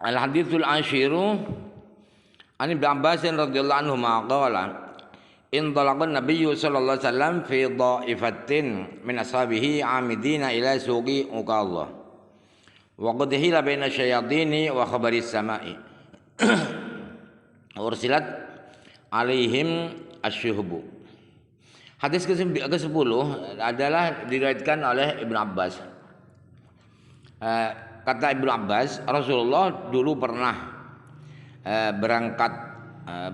Al haditsul ashiru an Ibnu Abbas radhiyallahu anhu qala in talaqan nabiyyu sallallahu alaihi wasallam fi dha'ifatin min ashabihi amidina ila suqi uqallah wa qad hila baina syayatini wa khabaris sama'i ursilat alaihim asyuhubu. Hadis ke-10 adalah diriwayatkan oleh Ibnu Abbas. Kata Ibnu Abbas, Rasulullah dulu pernah berangkat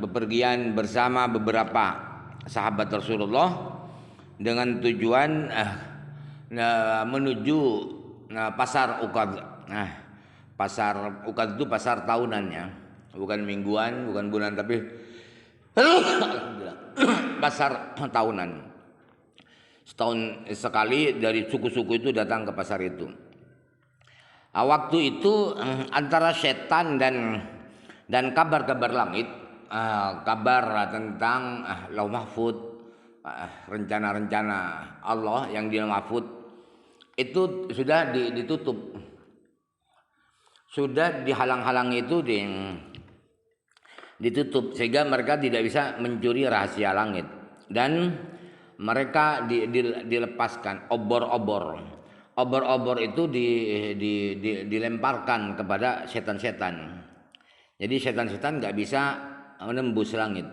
bepergian bersama beberapa sahabat Rasulullah dengan tujuan menuju pasar Uqad. Pasar Uqad itu pasar tahunannya, bukan mingguan, bukan bulan, tapi pasar tahunan. Setahun sekali dari suku-suku itu datang ke pasar itu. Waktu itu antara setan dan kabar-kabar langit, kabar tentang Lauh Mahfud, rencana-rencana Allah yang di Lauh Mahfud itu sudah ditutup, sudah dihalang-halangi itu ditutup sehingga mereka tidak bisa mencuri rahasia langit, dan mereka dilepaskan obor-obor itu dilemparkan kepada setan-setan. Jadi setan-setan nggak bisa menembus langit.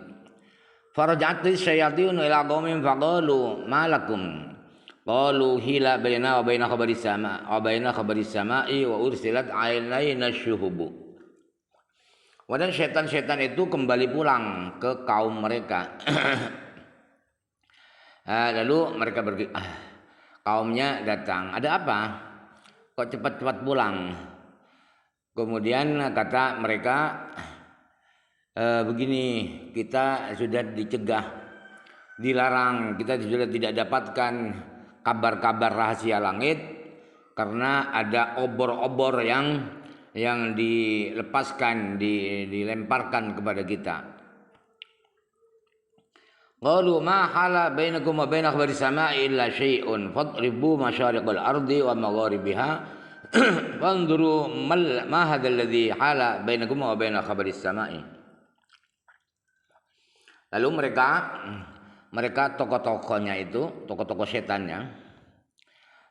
Faraja'atis syayatinu ila qaumin faqalu ma lakum qalu hila baina wa baina khabaris sama'i wa ursilat alaina syuhubu. Dan setan-setan itu kembali pulang ke kaum mereka. Lalu mereka kaumnya datang, ada apa? Kok cepat-cepat pulang? Kemudian kata mereka, begini, kita sudah dicegah, dilarang, kita sudah tidak dapatkan kabar-kabar rahasia langit karena ada obor-obor yang dilepaskan, dilemparkan kepada kita. Qalu ma hala bainakum wa baina khabaris sama'i illa syai'un fadribu masyariqal ardi wa magharibiha fanzuru ma hadzal ladzi hala bainakum wa baina khabaris sama'i. Lalu mereka tokoh-tokohnya itu, tokoh-tokoh setannya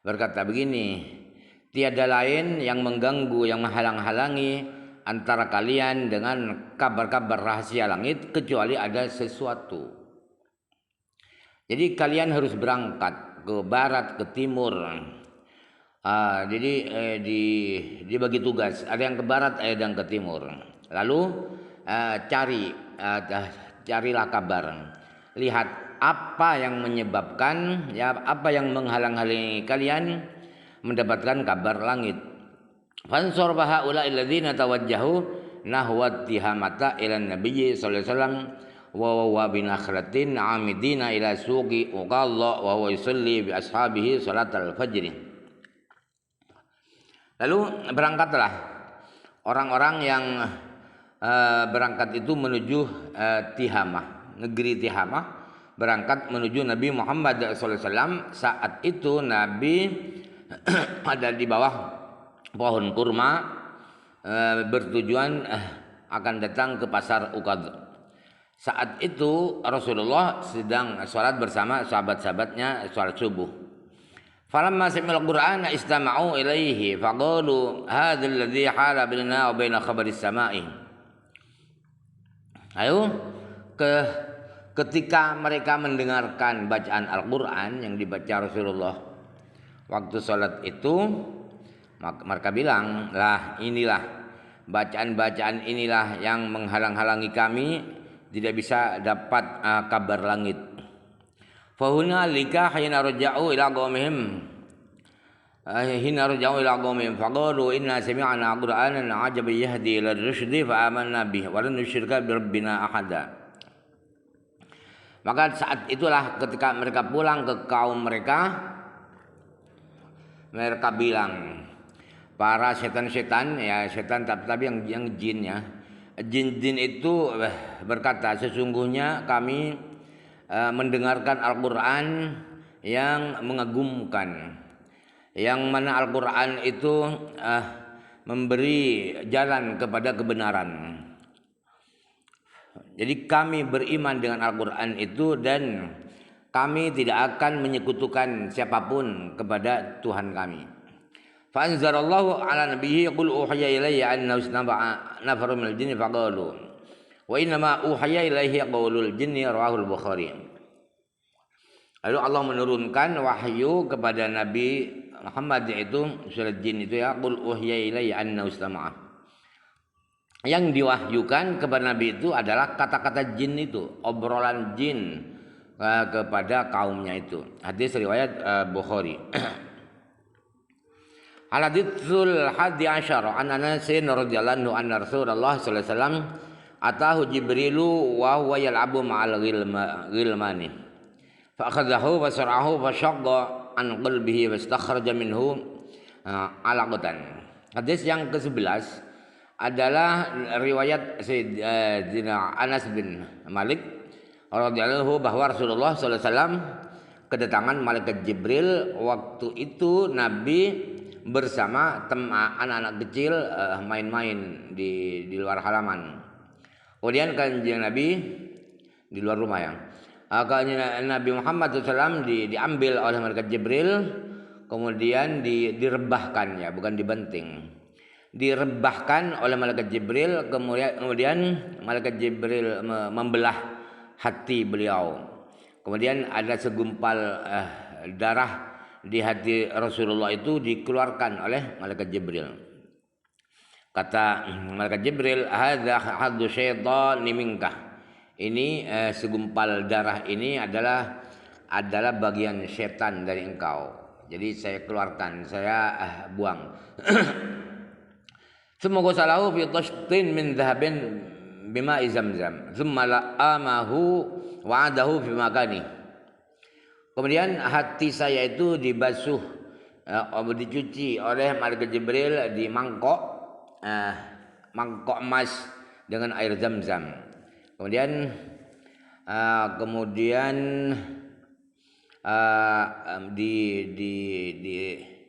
berkata begini, tiada lain yang mengganggu, yang menghalang-halangi antara kalian dengan kabar-kabar rahasia langit kecuali ada sesuatu. Jadi kalian harus berangkat ke barat, ke timur. Jadi dibagi tugas. Ada yang ke barat, ada yang ke timur. Lalu carilah kabar. Lihat apa yang menyebabkan, ya apa yang menghalang-halangi kalian mendapatkan kabar langit. Fansur bahaula alladzina tawajjahu nahwat tihamata ila nabiyyi sallallahu alaihi wasallam wa binakhlatin amidina ila suqi uqalla wa huwa yusalli bi ashabihi salatal fajr. Lalu berangkatlah orang-orang yang berangkat itu menuju Tihamah, negeri Tihamah, berangkat menuju Nabi Muhammad sallallahu alaihi wasallam. Saat itu Nabi ada di bawah pohon kurma, bertujuan akan datang ke pasar Uqad. Saat itu Rasulullah sedang sholat bersama sahabat-sahabatnya, sholat subuh. Falamma sami'al Qur'ana istama'u ilaihi faqalu hadzal ladzi hala bainana wa baina khabaris sama'i. Ketika mereka mendengarkan bacaan Al-Qur'an yang dibaca Rasulullah waktu sholat itu, mereka bilang, lah inilah bacaan-bacaan inilah yang menghalang-halangi kami tidak bisa dapat kabar langit. Fahuna lika hina raja'u ila qaumihim faqalu inna sami'na qur'anan 'ajaban yahdi ila ar-rusydi fa amanna bihi wa lan nusyrika bi rabbina ahada. Maka saat itulah ketika mereka pulang ke kaum mereka bilang, para setan-setan, ya setan tapi yang jin ya. Jin-jin itu berkata, sesungguhnya kami mendengarkan Al-Quran yang mengagumkan, yang mana Al-Quran itu memberi jalan kepada kebenaran. Jadi kami beriman dengan Al-Quran itu dan kami tidak akan menyekutukan siapapun kepada Tuhan kami. Fa anzalallahu ala nabiyhi qul uhiya ilayya annahu istama'a nafarun minal jinni faqalu wa inna ma uhiya ilayhi qaulul jinni rawahul Bukhari. Lalu Allah menurunkan wahyu kepada Nabi Muhammad, yaitu surat jin itu ya, qul uhiya ilayya annahu istama'a. Yang diwahyukan kepada Nabi itu adalah kata-kata jin itu, obrolan jin kepada kaumnya itu. Hadis riwayat Bukhari. Al-haditsul hadi asyara an Anas radhiyallahu anhu anna Rasulullah sallallahu alaihi wasallam atahu Jibrilu wa huwa yal'abu ma'al ghilmani fa akhadhahu wa sar'ahu fa shaqqa an qalbihi wa istakhraja minhu alaqatan. Hadis yang ke-11 adalah riwayat Sayyidina Anas bin Malik radhiyallahu bahwa Rasulullah sallallahu alaihi wasallam kedatangan malaikat Jibril. Waktu itu Nabi bersama anak-anak kecil main-main di luar halaman. Kemudian kanjeng Nabi di luar rumah ya. Nabi Muhammad SAW diambil oleh malaikat Jibril, kemudian direbahkan ya, bukan dibanting. Direbahkan oleh malaikat Jibril, kemudian malaikat Jibril membelah hati beliau. Kemudian ada segumpal darah di hati Rasulullah itu dikeluarkan oleh malaikat Jibril. Kata malaikat Jibril, hadza haddu syaitani minka. Ini segumpal darah ini adalah bagian setan dari engkau. Jadi saya keluarkan, saya buang. Semoga salahu fi tashtin min dhahabin bima Zamzam. Thumma la'amahu wa'adahu fi makani. Kemudian hati saya itu dibasuh, dicuci oleh malaikat Jibril di mangkok emas dengan air Zam-Zam. Kemudian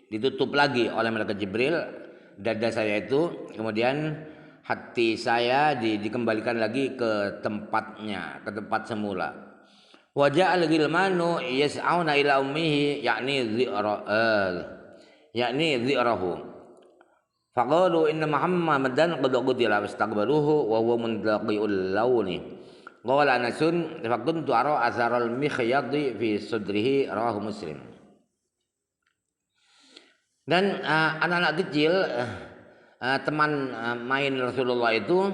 ditutup lagi oleh malaikat Jibril dada saya itu. Kemudian hati saya dikembalikan lagi ke tempatnya, ke tempat semula. Wajah al-ghilmanu yas'auna ila ummihi yakni zi'rahu. Faqalu inna Muhammadan qad qutila wastaqbaluhu wa huwa muntaqiul launi. Qala Anasun faquntu ara atharal mikhyadi fi sudrihi rawahu Muslim. Dan anak-anak kecil teman main Rasulullah itu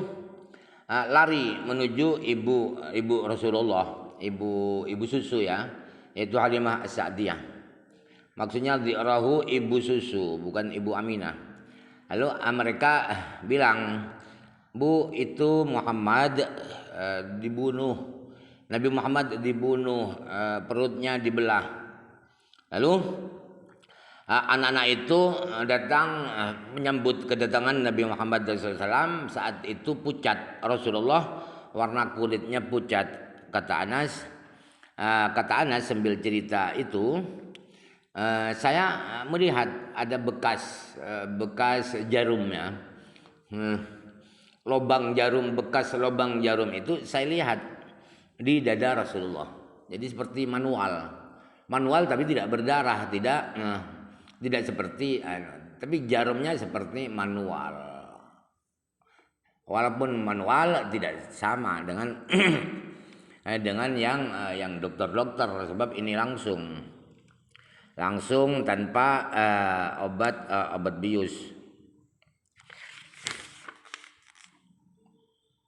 lari menuju ibu Rasulullah. Ibu susu ya, yaitu Halimah As-Sa'diyah. Maksudnya zi'rahu ibu susu, bukan ibu Aminah. Lalu mereka bilang, Bu, itu Muhammad dibunuh. Nabi Muhammad dibunuh, perutnya dibelah. Lalu anak-anak itu datang menyambut kedatangan Nabi Muhammad SAW. Saat itu pucat Rasulullah, warna kulitnya pucat. Kata Anas sambil cerita itu, saya melihat ada bekas jarumnya, bekas lubang jarum itu saya lihat di dada Rasulullah. Jadi seperti manual tapi tidak berdarah, tidak seperti, tapi jarumnya seperti manual. Walaupun manual tidak sama dengan yang dokter, sebab ini langsung tanpa obat bius.